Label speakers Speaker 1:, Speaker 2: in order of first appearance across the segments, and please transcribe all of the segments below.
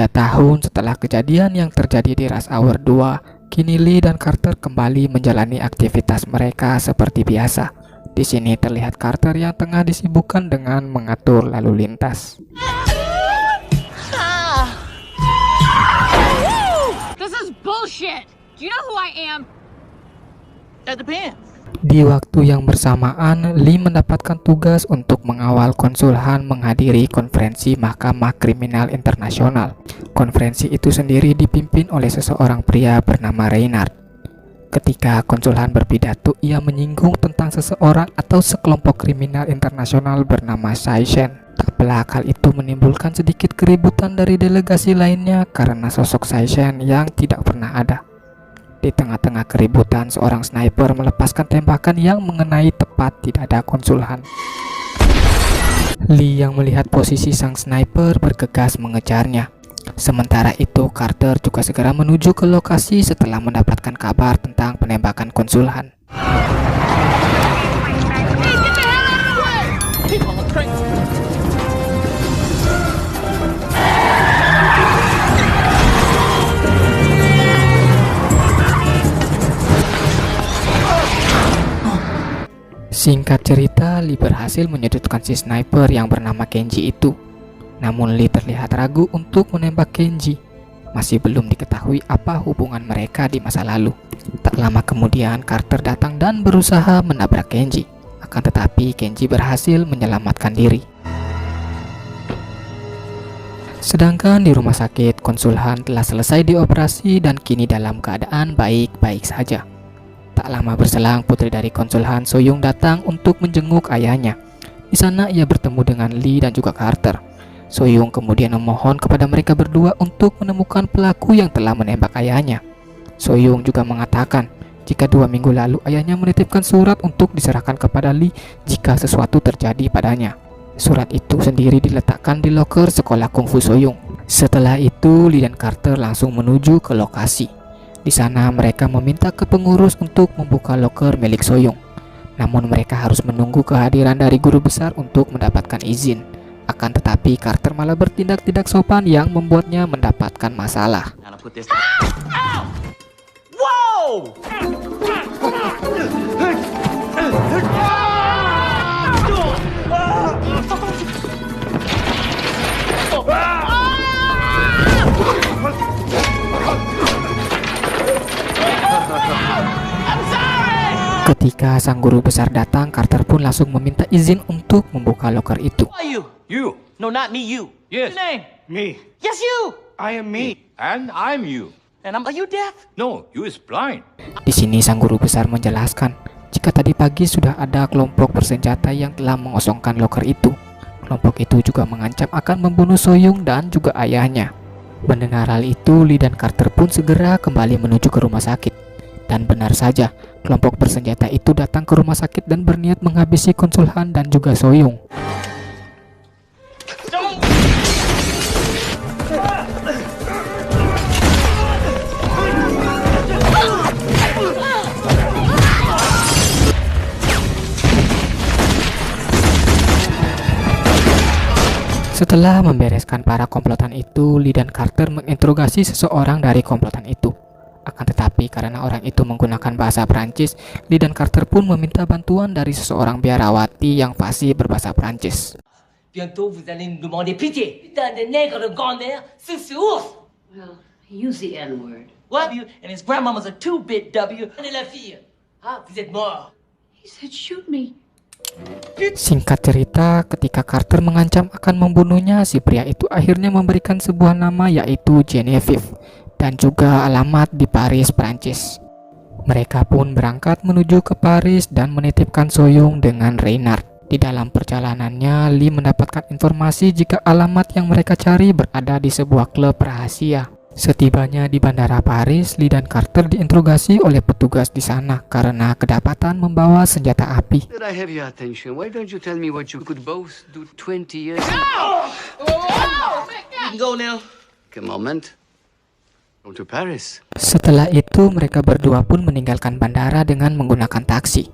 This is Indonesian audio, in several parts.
Speaker 1: tahun setelah kejadian yang terjadi di Rush Hour 2, kini Lee dan Carter kembali menjalani aktivitas mereka seperti biasa. Di sini terlihat Carter yang tengah disibukkan dengan mengatur lalu lintas.
Speaker 2: This is bullshit. Do you know who I am? That depends.
Speaker 1: Di waktu yang bersamaan, Lee mendapatkan tugas untuk mengawal Konsul Han menghadiri konferensi Mahkamah Kriminal Internasional. Konferensi itu sendiri dipimpin oleh seseorang pria bernama Reynard. Ketika Konsul Han berpidato, ia menyinggung tentang seseorang atau sekelompok kriminal internasional bernama Sai Shen. Tak pelak hal itu menimbulkan sedikit keributan dari delegasi lainnya karena sosok Sai Shen yang tidak pernah ada. Di tengah-tengah keributan, seorang sniper melepaskan tembakan yang mengenai tepat di dada Konsul Han. Lee yang melihat posisi sang sniper bergegas mengejarnya. Sementara itu, Carter juga segera menuju ke lokasi setelah mendapatkan kabar tentang penembakan Konsul Han. Singkat cerita, Lee berhasil menyudutkan si sniper yang bernama Kenji itu. Namun Lee terlihat ragu untuk menembak Kenji. Masih belum diketahui apa hubungan mereka di masa lalu. Tak lama kemudian, Carter datang dan berusaha menabrak Kenji. Akan tetapi Kenji berhasil menyelamatkan diri. Sedangkan di rumah sakit, Konsul Han telah selesai dioperasi dan kini dalam keadaan baik-baik saja. Tak lama berselang, putri dari Konsul Han, So-young, datang untuk menjenguk ayahnya. Di sana ia bertemu dengan Lee dan juga Carter. So-young kemudian memohon kepada mereka berdua untuk menemukan pelaku yang telah menembak ayahnya. So-young juga mengatakan jika 2 minggu lalu ayahnya menitipkan surat untuk diserahkan kepada Lee jika sesuatu terjadi padanya. Surat itu sendiri diletakkan di loker sekolah kungfu So-young. Setelah itu, Lee dan Carter langsung menuju ke lokasi. Di sana mereka meminta ke pengurus untuk membuka loker milik So-young. Namun mereka harus menunggu kehadiran dari guru besar untuk mendapatkan izin. Akan tetapi Carter malah bertindak tidak sopan yang membuatnya mendapatkan masalah.
Speaker 3: Whoa!
Speaker 1: Ketika sang guru besar datang, Carter pun langsung meminta izin untuk membuka loker itu.
Speaker 3: Who are you? You. No, not me, you.
Speaker 4: Yes.
Speaker 3: Your name?
Speaker 4: Me.
Speaker 3: Yes, you.
Speaker 4: I am me. And I'm you.
Speaker 3: And are you deaf?
Speaker 4: No, you is blind.
Speaker 1: Di sini sang guru besar menjelaskan, jika tadi pagi sudah ada kelompok bersenjata yang telah mengosongkan loker itu. Kelompok itu juga mengancam akan membunuh So-young dan juga ayahnya. Mendengar hal itu, Lee dan Carter pun segera kembali menuju ke rumah sakit. Dan benar saja, kelompok bersenjata itu datang ke rumah sakit dan berniat menghabisi Konsul Han dan juga So-young. Setelah membereskan para komplotan itu, Lee dan Carter menginterogasi seseorang dari komplotan itu. Akan tetapi karena orang itu menggunakan bahasa Prancis, Lee dan Carter pun meminta bantuan dari seseorang biarawati yang fasih berbahasa Prancis.
Speaker 5: Bientôt vous allez nous demander pitié. Putain de nègre de grand-mère, c'est ouf.
Speaker 6: Well, use the N-word.
Speaker 5: What? And his grandmama's a 2-bit W. Et la fille. Ah, vous êtes mort.
Speaker 6: He said shoot me.
Speaker 1: Singkat cerita, ketika Carter mengancam akan membunuhnya, si pria itu akhirnya memberikan sebuah nama yaitu Genevieve dan juga alamat di Paris, Prancis. Mereka pun berangkat menuju ke Paris dan menitipkan So-young dengan Reynard. Di dalam perjalanannya, Lee mendapatkan informasi jika alamat yang mereka cari berada di sebuah klub rahasia. Setibanya di bandara Paris, Lee dan Carter diinterogasi oleh petugas di sana karena kedapatan membawa senjata api.
Speaker 7: Did I have your attention? Why don't you tell me what you could both do 20 years ago?
Speaker 5: You can go now.
Speaker 7: Take a moment. Go to Paris.
Speaker 1: Setelah itu, mereka berdua pun meninggalkan bandara dengan menggunakan taksi.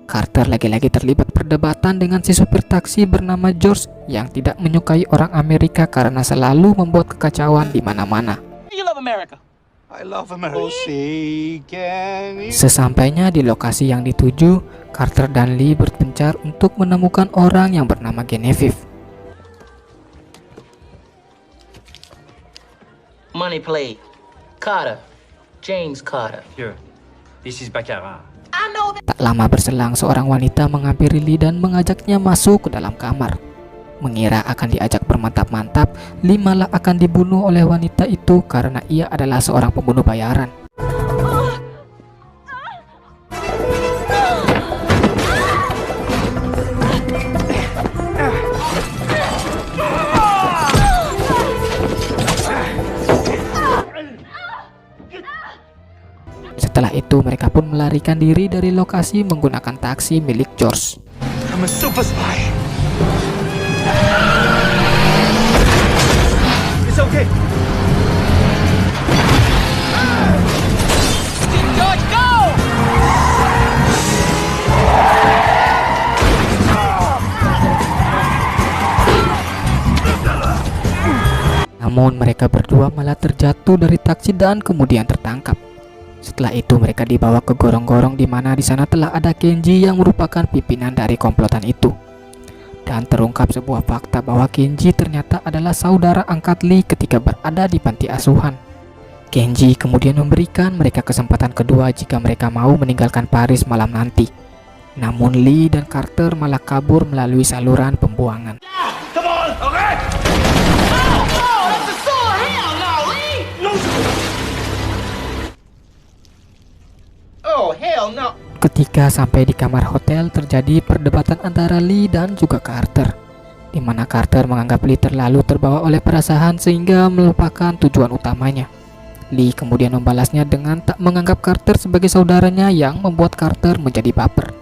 Speaker 1: Carter lagi-lagi terlibat perdebatan dengan si supir taksi bernama George yang tidak menyukai orang Amerika karena selalu membuat kekacauan di mana-mana.
Speaker 3: You love America.
Speaker 4: I love America.
Speaker 1: Sesampainya di lokasi yang dituju, Carter dan Lee berpencar untuk menemukan orang yang bernama Genevieve.
Speaker 5: Money plate. Carter. James Carter.
Speaker 3: Here, this is Baccarat.
Speaker 1: Tak lama berselang, seorang wanita menghampiri Lee dan mengajaknya masuk ke dalam kamar. Mengira akan diajak bermantap-mantap, Lee malah akan dibunuh oleh wanita itu karena ia adalah seorang pembunuh bayaran. Setelah itu mereka pun melarikan diri dari lokasi menggunakan taksi milik George.
Speaker 3: I'm a super spy. It's okay. George, go!
Speaker 1: Namun mereka berdua malah terjatuh dari taksi dan kemudian tertangkap. Setelah itu mereka dibawa ke gorong-gorong di mana di sana telah ada Kenji yang merupakan pimpinan dari komplotan itu. Dan terungkap sebuah fakta bahwa Kenji ternyata adalah saudara angkat Lee ketika berada di panti asuhan. Kenji kemudian memberikan mereka kesempatan kedua jika mereka mau meninggalkan Paris malam nanti. Namun Lee dan Carter malah kabur melalui saluran pembuangan.
Speaker 3: Come on, okay? Oh, that's a sword! Hell no, Lee! No! Oh, hell no!
Speaker 1: Ketika sampai di kamar hotel, terjadi perdebatan antara Lee dan juga Carter, di mana Carter menganggap Lee terlalu terbawa oleh perasaan sehingga melupakan tujuan utamanya. Lee kemudian membalasnya dengan tak menganggap Carter sebagai saudaranya yang membuat Carter menjadi baper.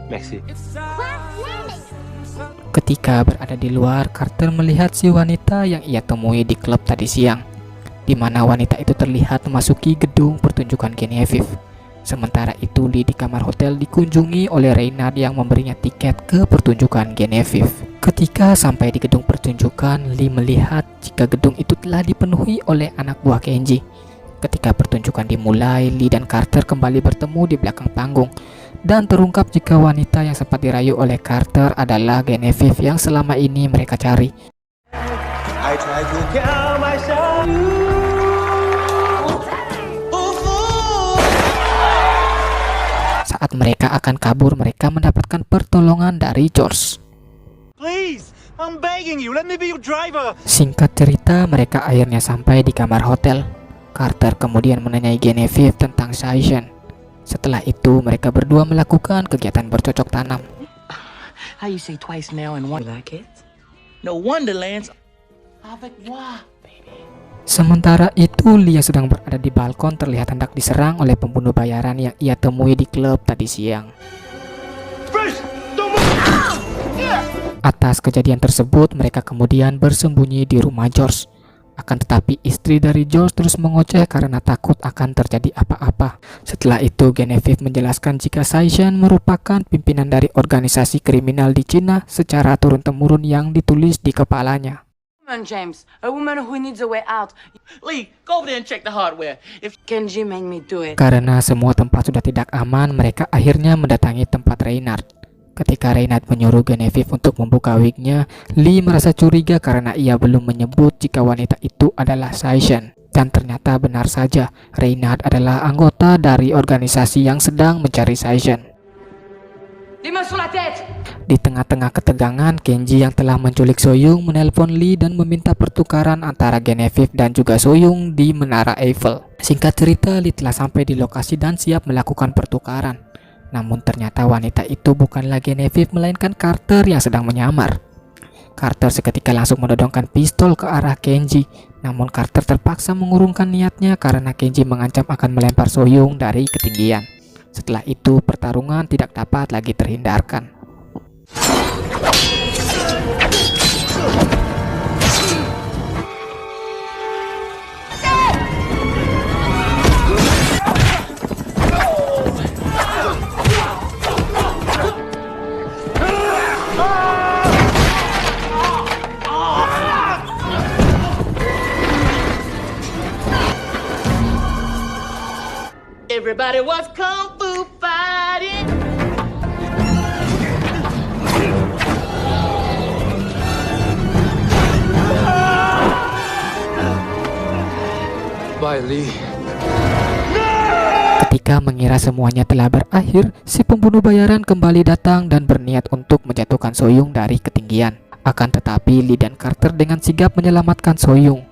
Speaker 3: Merci.
Speaker 1: Ketika berada di luar, Carter melihat si wanita yang ia temui di klub tadi siang, di mana wanita itu terlihat memasuki gedung pertunjukan Genevieve. Sementara itu Lee di kamar hotel dikunjungi oleh Reynard yang memberinya tiket ke pertunjukan Genevieve. Ketika sampai di gedung pertunjukan, Lee melihat jika gedung itu telah dipenuhi oleh anak buah Kenji. Ketika pertunjukan dimulai, Lee dan Carter kembali bertemu di belakang panggung, dan terungkap jika wanita yang sempat dirayu oleh Carter adalah Genevieve yang selama ini mereka cari.
Speaker 3: I tried to kill myself.
Speaker 1: Saat mereka akan kabur, mereka mendapatkan pertolongan dari George.
Speaker 3: Please, I'm begging you, let me be your driver.
Speaker 1: Singkat cerita, mereka akhirnya sampai di kamar hotel. Carter kemudian menanyai Genevieve tentang Saishan. Setelah itu, mereka berdua melakukan kegiatan bercocok tanam.
Speaker 3: How you say twice now and one like it? No wonder, Lance. Avec moi, baby.
Speaker 1: Sementara itu, Lee yang sedang berada di balkon terlihat hendak diserang oleh pembunuh bayaran yang ia temui di klub tadi siang. Atas kejadian tersebut, mereka kemudian bersembunyi di rumah George. Akan tetapi istri dari George terus mengoceh karena takut akan terjadi apa-apa. Setelah itu Genevieve menjelaskan jika Saishan merupakan pimpinan dari organisasi kriminal di Cina secara turun-temurun yang ditulis di kepalanya.
Speaker 8: James, a woman who needs a way out.
Speaker 3: Lee, go over there and check the hardware. If
Speaker 8: Kenji made me do it.
Speaker 1: Karena semua tempat sudah tidak aman, mereka akhirnya mendatangi tempat Reynard. Ketika Reynard menyuruh Genevieve untuk membuka wignya, Lee merasa curiga karena ia belum menyebut jika wanita itu adalah Saishan. Dan ternyata benar saja, Reynard adalah anggota dari organisasi yang sedang mencari Saishan. Di tengah-tengah ketegangan, Kenji yang telah menculik Soyoung menelpon Lee dan meminta pertukaran antara Genevieve dan juga Soyoung di Menara Eiffel. Singkat cerita, Lee telah sampai di lokasi dan siap melakukan pertukaran. Namun ternyata wanita itu bukanlah Genevieve melainkan Carter yang sedang menyamar. Carter seketika langsung menodongkan pistol ke arah Kenji. Namun Carter terpaksa mengurungkan niatnya karena Kenji mengancam akan melempar Soyoung dari ketinggian. Setelah itu pertarungan tidak dapat lagi terhindarkan.
Speaker 3: Everybody was kung fu fighting.
Speaker 7: Bye, Lee.
Speaker 1: Ketika mengira semuanya telah berakhir, si pembunuh bayaran kembali datang dan berniat untuk menjatuhkan Soyoung dari ketinggian. Akan tetapi Lee dan Carter dengan sigap menyelamatkan Soyoung.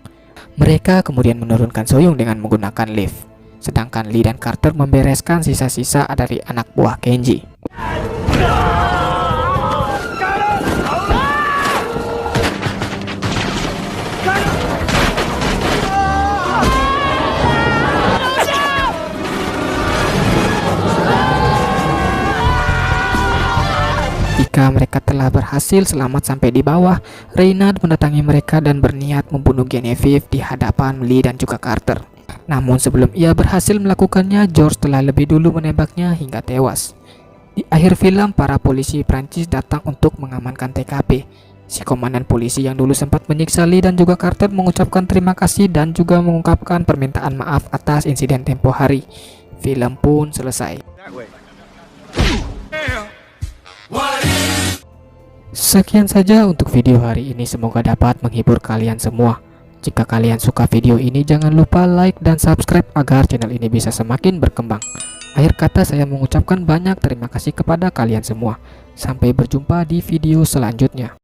Speaker 1: Mereka kemudian menurunkan Soyoung dengan menggunakan lift. Sedangkan Lee dan Carter membereskan sisa-sisa dari anak buah Kenji. Ketika mereka telah berhasil selamat sampai di bawah, Reynard mendatangi mereka dan berniat membunuh Genevieve di hadapan Lee dan juga Carter. Namun sebelum ia berhasil melakukannya, George telah lebih dulu menembaknya hingga tewas. Di akhir film, para polisi Prancis datang untuk mengamankan TKP. Si komandan polisi yang dulu sempat menyiksa Lee dan juga Carter mengucapkan terima kasih dan juga mengungkapkan permintaan maaf atas insiden tempo hari. Film pun selesai. Sekian saja untuk video hari ini, semoga dapat menghibur kalian semua. Jika kalian suka video ini, jangan lupa like dan subscribe agar channel ini bisa semakin berkembang. Akhir kata saya mengucapkan banyak terima kasih kepada kalian semua. Sampai berjumpa di video selanjutnya.